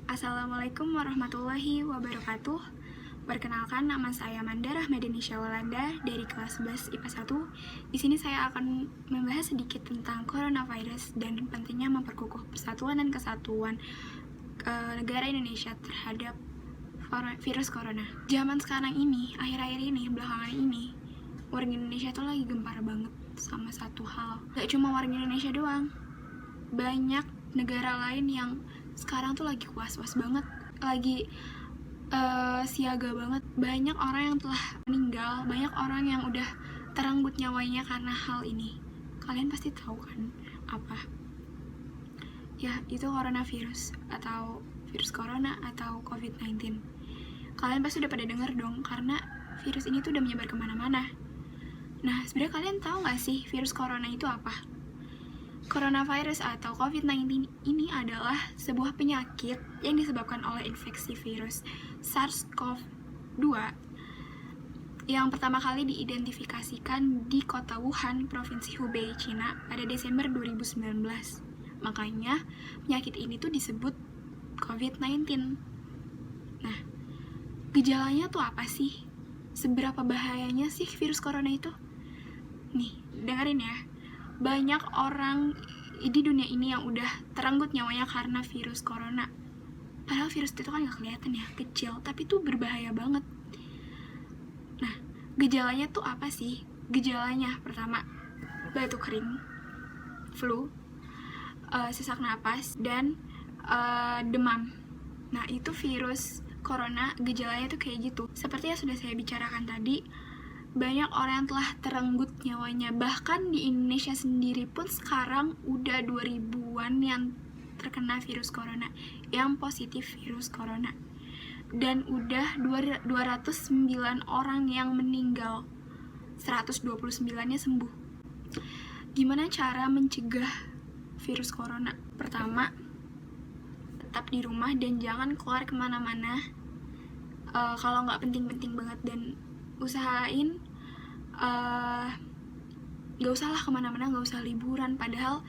Assalamualaikum warahmatullahi wabarakatuh. Perkenalkan, nama saya Manda Rahmadini Syawalanda dari kelas 11 IPA 1. Di sini saya akan membahas sedikit tentang coronavirus dan pentingnya memperkukuh persatuan dan kesatuan negara Indonesia terhadap virus corona. Zaman sekarang ini, akhir-akhir ini, belakangan ini, warga Indonesia tuh lagi gempar banget sama satu hal. Gak cuma warga Indonesia doang, banyak negara lain yang sekarang tuh lagi was-was banget, lagi siaga banget. Banyak orang yang telah meninggal, banyak orang yang udah terenggut nyawanya karena hal ini. Kalian pasti tahu kan apa? Ya, itu coronavirus atau virus corona atau COVID-19. Kalian pasti udah pada denger dong, karena virus ini tuh udah menyebar kemana-mana. Nah, sebenarnya kalian tahu gak sih virus corona itu apa? Coronavirus atau COVID-19 ini adalah sebuah penyakit yang disebabkan oleh infeksi virus SARS-CoV-2 yang pertama kali diidentifikasikan di kota Wuhan, Provinsi Hubei, Cina pada Desember 2019. Makanya penyakit ini tuh disebut COVID-19. Nah, gejalanya tuh apa sih? Seberapa bahayanya sih virus corona itu? Nih, dengerin ya. Banyak orang di dunia ini yang udah terenggut nyawanya karena virus corona. Padahal virus itu kan gak kelihatan ya, kecil, tapi tuh berbahaya banget. Nah, gejalanya tuh apa sih? Gejalanya pertama, batuk kering, flu, sesak napas, dan demam. Nah, itu virus corona, gejalanya tuh kayak gitu. Seperti yang sudah saya bicarakan tadi, banyak orang yang telah terenggut nyawanya. Bahkan di Indonesia sendiri pun sekarang udah 2000-an yang terkena virus corona, yang positif virus corona. Dan udah 209 orang yang meninggal, 129-nya sembuh. Gimana cara mencegah virus corona? Pertama, tetap di rumah dan jangan keluar kemana-mana. Kalau nggak penting-penting banget, dan usahain gak usah lah kemana-mana, gak usah liburan. Padahal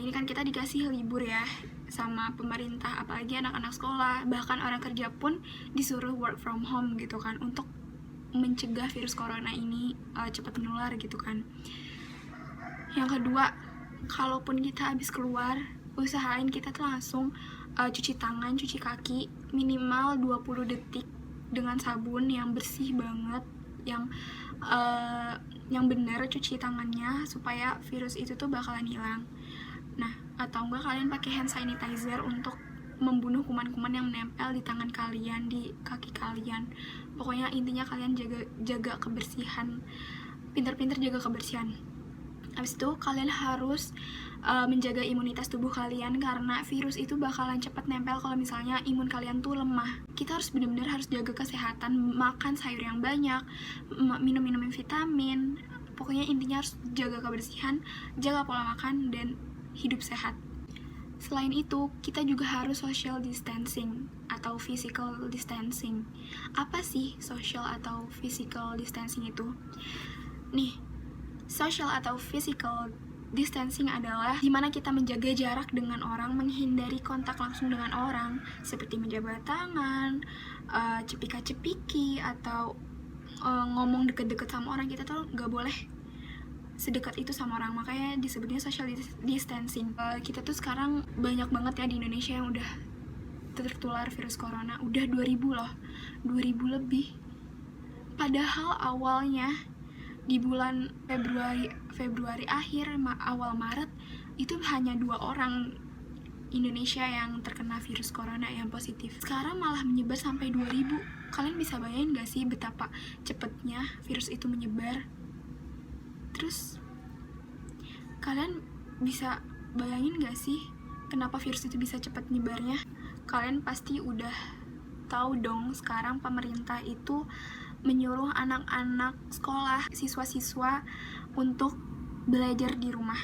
ini kan kita dikasih libur ya sama pemerintah, apalagi anak-anak sekolah, bahkan orang kerja pun disuruh work from home gitu kan, untuk mencegah virus corona ini cepat menular gitu kan. Yang kedua, kalaupun kita habis keluar, usahain kita tuh langsung cuci tangan, cuci kaki minimal 20 detik dengan sabun yang bersih banget, yang benar cuci tangannya, supaya virus itu tuh bakalan hilang. Nah, atau enggak kalian pakai hand sanitizer untuk membunuh kuman-kuman yang menempel di tangan kalian, di kaki kalian. Pokoknya intinya kalian jaga kebersihan, pinter-pinter jaga kebersihan. Habis itu kalian harus menjaga imunitas tubuh kalian, karena virus itu bakalan cepat nempel kalau misalnya imun kalian tuh lemah. Kita harus benar-benar harus jaga kesehatan, makan sayur yang banyak, minum vitamin. Pokoknya intinya harus jaga kebersihan, jaga pola makan, dan hidup sehat. Selain itu, kita juga harus social distancing atau physical distancing. Apa sih social atau physical distancing itu? Nih, social atau physical distancing adalah dimana kita menjaga jarak dengan orang, menghindari kontak langsung dengan orang, seperti menjabat tangan, cepika-cepiki, atau ngomong deket-deket sama orang. Kita tuh gak boleh sedekat itu sama orang, makanya disebutnya social distancing. Kita tuh sekarang banyak banget ya di Indonesia yang udah tertular virus corona, udah 2000 loh, 2000 lebih. Padahal awalnya di bulan Februari akhir, awal Maret, itu hanya 2 orang Indonesia yang terkena virus corona yang positif. Sekarang malah menyebar sampai 2000. Kalian bisa bayangin gak sih betapa cepatnya virus itu menyebar? Terus kalian bisa bayangin gak sih kenapa virus itu bisa cepat nyebarnya? Kalian pasti udah tahu dong, sekarang pemerintah itu menyuruh anak-anak sekolah, siswa-siswa untuk belajar di rumah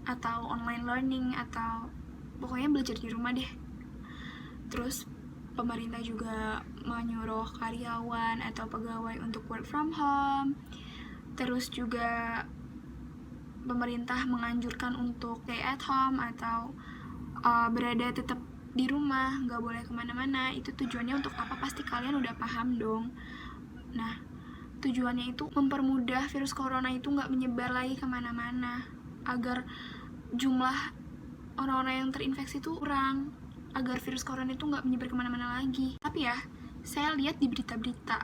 atau online learning, atau pokoknya belajar di rumah deh. Terus pemerintah juga menyuruh karyawan atau pegawai untuk work from home. Terus juga pemerintah menganjurkan untuk stay at home atau tetap di rumah, nggak boleh kemana-mana. Itu tujuannya untuk apa? Pasti kalian udah paham dong. Nah, tujuannya itu mempermudah virus corona itu nggak menyebar lagi kemana-mana, agar jumlah orang-orang yang terinfeksi itu kurang, agar virus corona itu nggak menyebar kemana-mana lagi. Tapi ya, saya lihat di berita-berita,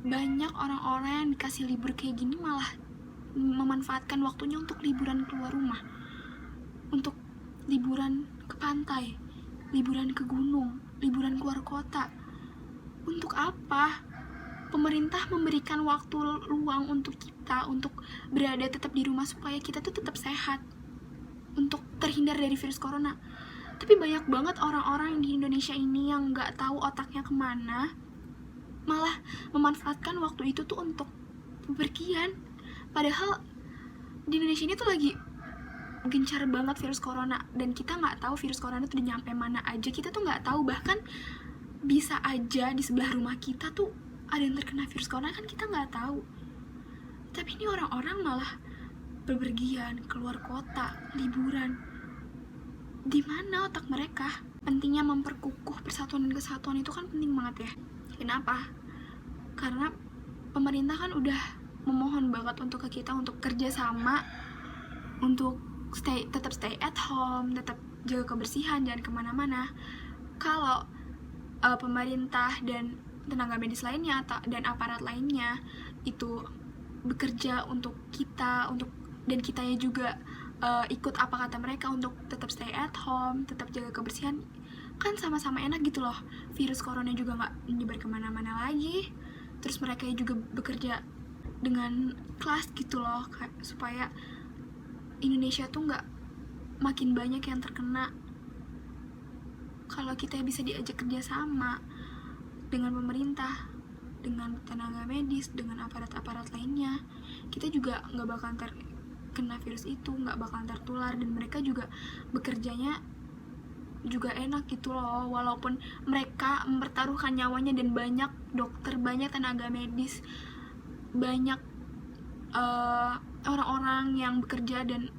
banyak orang-orang yang dikasih libur kayak gini malah memanfaatkan waktunya untuk liburan keluar rumah, untuk liburan ke pantai, liburan ke gunung, liburan keluar kota. Untuk apa? Pemerintah memberikan waktu luang untuk kita untuk berada tetap di rumah supaya kita tuh tetap sehat, untuk terhindar dari virus corona. Tapi banyak banget orang-orang di Indonesia ini yang nggak tahu otaknya kemana, malah memanfaatkan waktu itu tuh untuk bepergian. Padahal di Indonesia ini tuh lagi gencar banget virus corona, dan kita nggak tahu virus corona tuh udah nyampe mana aja. Kita tuh nggak tahu, bahkan bisa aja di sebelah rumah kita tuh ada yang terkena virus corona, kan kita nggak tahu. Tapi ini orang-orang malah bepergian keluar kota, liburan. Di mana otak mereka? Pentingnya memperkukuh persatuan dan kesatuan itu kan penting banget ya. Kenapa? Karena pemerintah kan udah memohon banget untuk ke kita untuk kerja sama, untuk tetap stay at home, tetap jaga kebersihan, jangan kemana-mana. Kalau pemerintah dan tenaga medis lainnya dan aparat lainnya itu bekerja untuk kita, dan kitanya juga ikut apa kata mereka untuk tetap stay at home, tetap jaga kebersihan, kan sama-sama enak gitu loh. Virus corona juga nggak menyebar kemana-mana lagi. Terus mereka juga bekerja dengan kelas gitu loh, supaya Indonesia tuh nggak makin banyak yang terkena. Kalau kita bisa diajak kerja sama dengan pemerintah, dengan tenaga medis, dengan aparat-aparat lainnya, kita juga nggak bakal terkena virus itu, nggak bakal tertular, dan mereka juga bekerjanya juga enak gitu loh. Walaupun mereka mempertaruhkan nyawanya, dan banyak dokter, banyak tenaga medis, banyak orang-orang yang bekerja dan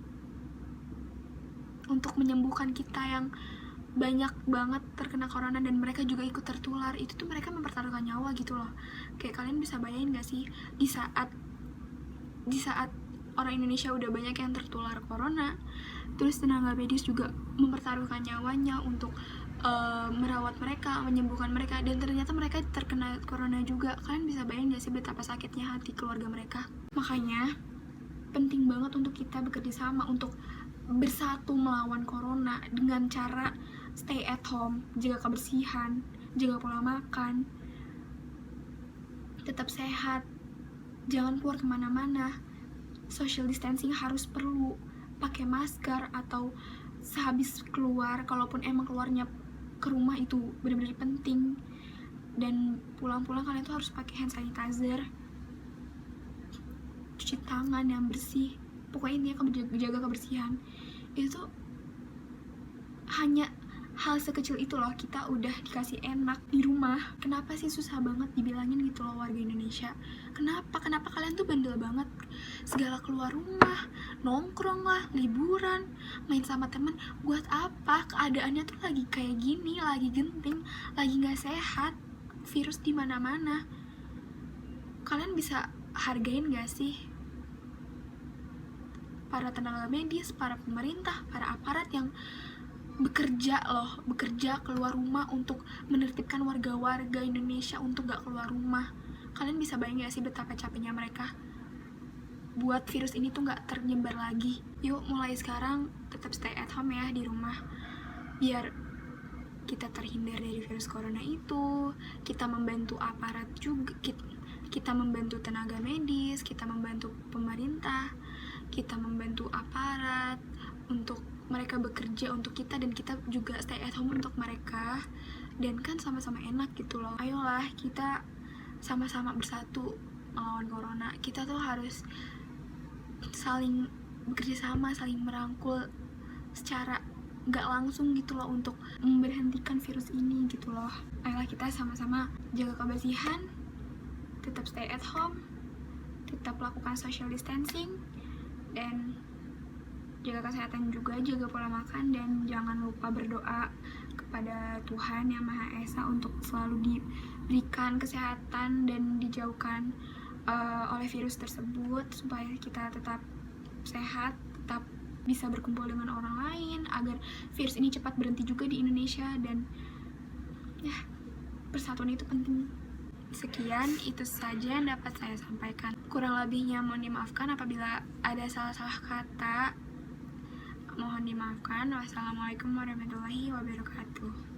untuk menyembuhkan kita yang banyak banget terkena corona, dan mereka juga ikut tertular. Itu tuh mereka mempertaruhkan nyawa gitu loh. Kayak kalian bisa bayangin gak sih, di saat orang Indonesia udah banyak yang tertular corona, terus tenaga medis juga mempertaruhkan nyawanya untuk merawat mereka, menyembuhkan mereka, dan ternyata mereka terkena corona juga. Kalian bisa bayangin gak sih betapa sakitnya hati keluarga mereka? Makanya penting banget untuk kita bekerja sama untuk bersatu melawan corona dengan cara stay at home, jaga kebersihan, jaga pola makan, tetap sehat, jangan keluar kemana-mana, social distancing harus perlu, pakai masker, atau sehabis keluar, kalaupun emang keluarnya ke rumah itu benar-benar penting, dan pulang-pulang kalian tuh harus pakai hand sanitizer, cuci tangan yang bersih. Pokoknya intinya jaga kebersihan. Itu hanya hal sekecil itu loh, kita udah dikasih enak di rumah. Kenapa sih susah banget dibilangin gitu loh warga Indonesia? Kenapa kalian tuh bandel banget? Segala keluar rumah, nongkrong lah, liburan, main sama temen. Buat apa? Keadaannya tuh lagi kayak gini, lagi genting, lagi nggak sehat, virus di mana-mana. Kalian bisa hargain gak sih para tenaga medis, para pemerintah, para aparat yang bekerja keluar rumah untuk menertibkan warga-warga Indonesia untuk gak keluar rumah. Kalian bisa bayangin gak sih betapa capeknya mereka buat virus ini tuh gak ternyebar lagi. Yuk mulai sekarang tetap stay at home ya di rumah, biar kita terhindar dari virus corona itu. Kita membantu aparat juga, kita membantu tenaga medis, kita membantu pemerintah, kita membantu aparat untuk mereka bekerja untuk kita, dan kita juga stay at home untuk mereka, dan kan sama-sama enak gitu loh. Ayolah kita sama-sama bersatu melawan corona. Kita tuh harus saling bekerja sama, saling merangkul secara gak langsung gitu loh untuk memberhentikan virus ini gitu loh. Ayolah kita sama-sama jaga kebersihan, tetap stay at home, tetap lakukan social distancing, dan jaga kesehatan juga, jaga pola makan, dan jangan lupa berdoa kepada kepada Tuhan Yang Maha Esa untuk selalu diberikan kesehatan dan dijauhkan oleh virus tersebut, supaya kita tetap sehat, tetap bisa berkumpul dengan orang lain, agar virus ini cepat berhenti juga di Indonesia. Dan ya, persatuan itu penting. Sekian, itu saja yang dapat saya sampaikan. Kurang lebihnya mohon dimaafkan apabila ada salah-salah kata. Mohon dimaafkan. Wassalamualaikum warahmatullahi wabarakatuh.